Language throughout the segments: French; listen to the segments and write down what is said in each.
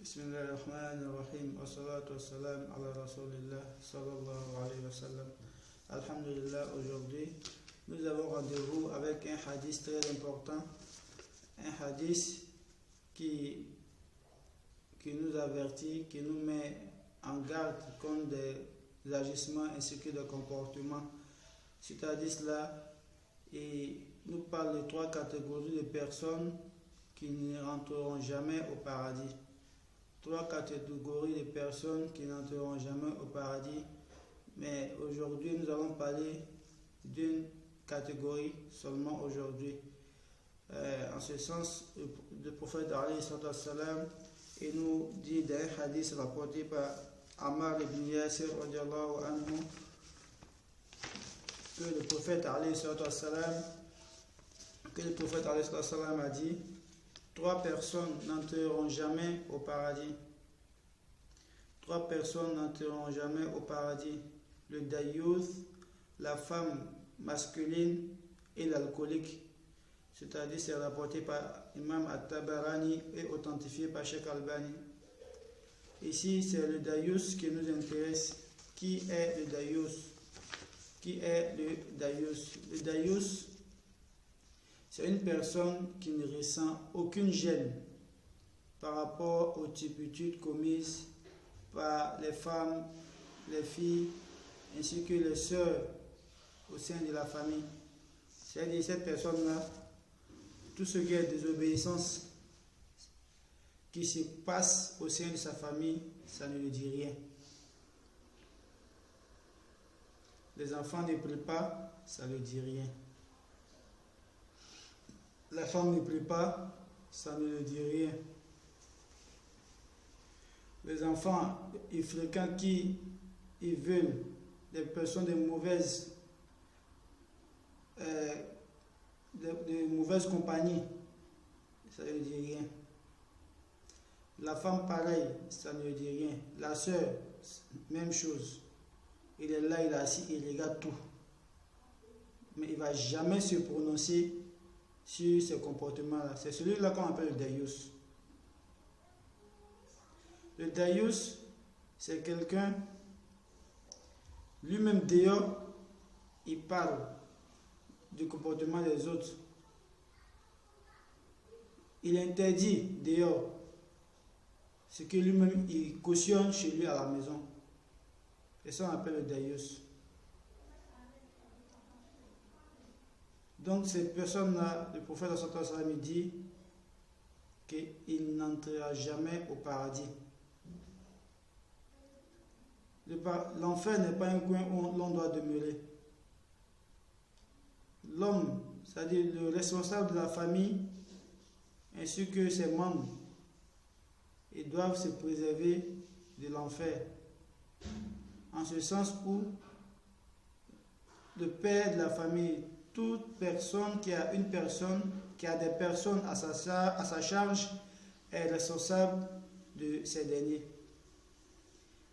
Bismillahirrahmanirrahim. Wassalatu wassalam ala rasulillah sallallahu alayhi wa sallam. Alhamdulillah, aujourd'hui, nous avons rendez-vous avec un hadith très important. Un hadith qui nous avertit, qui nous met en garde contre des agissements ainsi que des comportements. Cet hadith-là, il nous parle de 3 catégories de personnes qui ne rentreront jamais au paradis. 3 catégories de personnes qui n'entreront jamais au paradis. Mais aujourd'hui, nous allons parler d'une catégorie seulement aujourd'hui. En ce sens, le prophète alayhi salam, il nous dit d'un hadith rapporté par Ammar ibn Yasir radiallahu anhu que le prophète alayhi salam a dit: 3 personnes n'entreront jamais au paradis. 3 personnes n'entreront jamais au paradis. Le dayyuth, la femme masculine et l'alcoolique. C'est-à-dire, c'est rapporté par Imam At-Tabarani et authentifié par Sheikh Albani. Ici, c'est le dayyuth qui nous intéresse. Qui est le dayyuth? Qui est le dayyuth? Le dayyuth, c'est une personne qui ne ressent aucune gêne par rapport aux turpitudes commises par les femmes, les filles, ainsi que les sœurs au sein de la famille. C'est-à-dire, cette personne-là, tout ce qui est désobéissance qui se passe au sein de sa famille, ça ne lui dit rien. Les enfants ne prient pas, ça ne lui dit rien. La femme ne prie pas, ça ne lui dit rien. Les enfants, ils fréquentent qui ils veulent, des personnes de mauvaise compagnie, ça ne lui dit rien. La femme, pareil, ça ne lui dit rien. La sœur, même chose. Il est là, il est assis, il regarde tout. Mais il ne va jamais se prononcer sur ces comportements-là. C'est celui-là qu'on appelle le dayyuth. Le dayyuth, c'est quelqu'un, lui-même dehors, il parle du comportement des autres. Il interdit dehors ce que lui-même il cautionne chez lui à la maison. Et ça on appelle le dayyuth. Donc ces personnes-là, le prophète sallallahu alayhi wa sallam dit qu'il n'entrera jamais au paradis. L'enfer n'est pas un coin où l'on doit demeurer. L'homme, c'est-à-dire le responsable de la famille, ainsi que ses membres, ils doivent se préserver de l'enfer. En ce sens où le père de la famille, toute personne qui a des personnes à sa charge est responsable de ces derniers.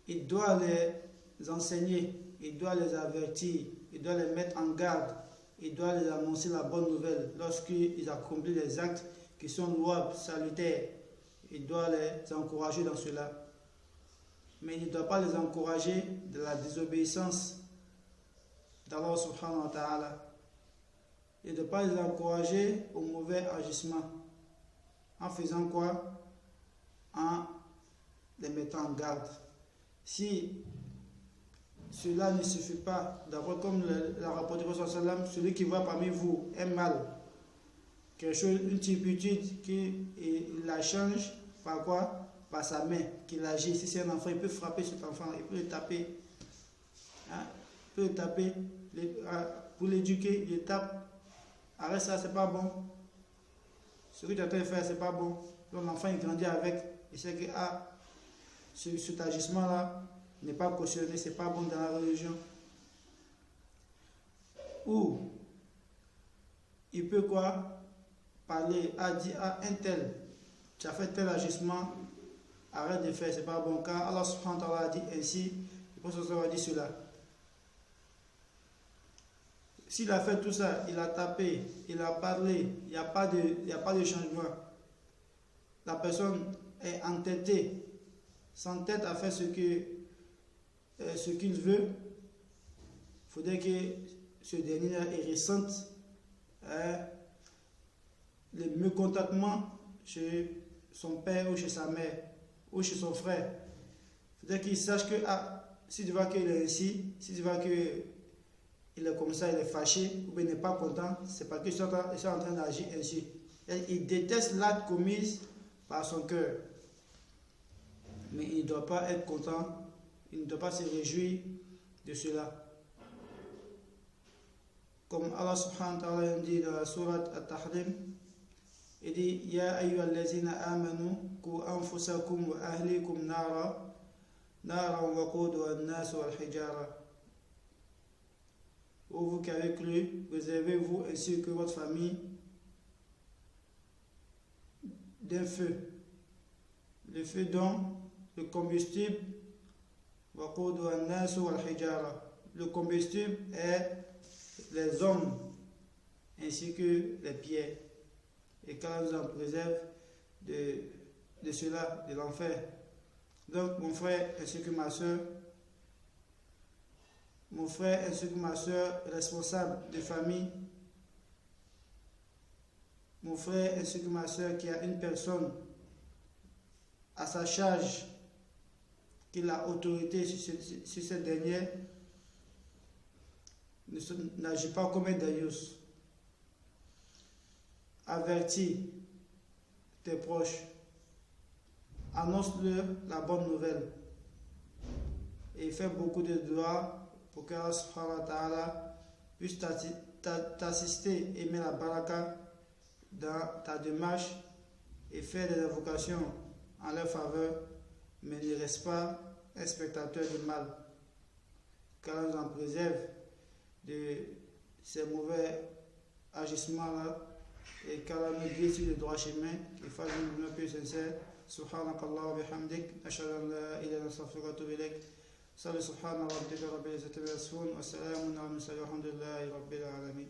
Il doit les enseigner, il doit les avertir, il doit les mettre en garde, il doit les annoncer la bonne nouvelle lorsqu'ils accomplissent des actes qui sont louables, salutaires. Il doit les encourager dans cela. Mais il ne doit pas les encourager de la désobéissance d'Allah subhanahu wa ta'ala. Il ne doit pas les encourager au mauvais agissement. En faisant quoi? En les mettant en garde. Si cela ne suffit pas, d'abord comme l'a rapporté le prophète sallallahu alayhi wa sallam, celui qui voit parmi vous un mal, quelque chose, une turpitude, qu'il la change par quoi? Par sa main, qu'il agit. Si c'est un enfant, il peut frapper cet enfant, il peut le taper. Il peut le taper pour l'éduquer, il le tape. Arrête ça, c'est pas bon. Ce que tu es en train de faire, c'est pas bon. Donc l'enfant il grandit avec, il sait que cet agissement-là n'est pas cautionné, c'est pas bon dans la religion. Ou il peut quoi? Parler, dire à un tel, tu as fait tel agissement, arrête de faire, c'est pas bon. Car Allah subhanahu wa ta'ala a dit ainsi, le prophète a dit cela. S'il a fait tout ça, il a tapé, il a parlé, il n'y a pas de changement. La personne est entêté, s'entête à faire ce qu'il veut, il faudrait que ce dernier ait ressente le mécontentement chez son père ou chez sa mère ou chez son frère. Il faudrait qu'il sache que si tu vois qu'il est ainsi, si tu vois qu'il est comme ça, il est fâché ou bien il n'est pas content, c'est parce qu'il est en train d'agir ainsi. Il déteste l'acte commis par son cœur. Mais il ne doit pas être content, il ne doit pas se réjouir de cela. Comme Allah subhanahu wa ta'ala dit dans la sourate At-Tahrim, il dit Ya ayyuhallazina amanu ku anfusakum wa ahlikum naran waquduha an-nas wal hijara. Ô vous qui avez cru, préservez-vous ainsi que votre famille d'un feu. Le feu dont le combustible waquduha an-nas wal hijara. Le combustible est les hommes ainsi que les pierres. Et qu'Allah nous en préserve de cela, de l'enfer. Donc mon frère ainsi que ma soeur, responsable de famille, mon frère ainsi que ma soeur qui a une personne à sa charge, qui a autorité sur cette dernière, n'agis pas comme un daïus. Avertis tes proches, annonce-leur la bonne nouvelle et fais beaucoup de doigts pour que Allah subhanahu wa ta'ala puisse t'assister et mettre la baraka dans ta démarche et faire des invocations en leur faveur, mais ne reste pas un spectateur du mal. Qu'Allah nous en préserve de ces mauvais agissements-là et qu'Allah nous guide sur le droit chemin et fasse de nous plus sincères. Subhanakallah wa bihamdik, ashhadu an la ilaha illa anta astaghfiruka wa atubu ilaik. Subhana rabbika rabbil izzati amma yasifun wa salamun ala al mursalin walhamdulillahi rabbil alamin.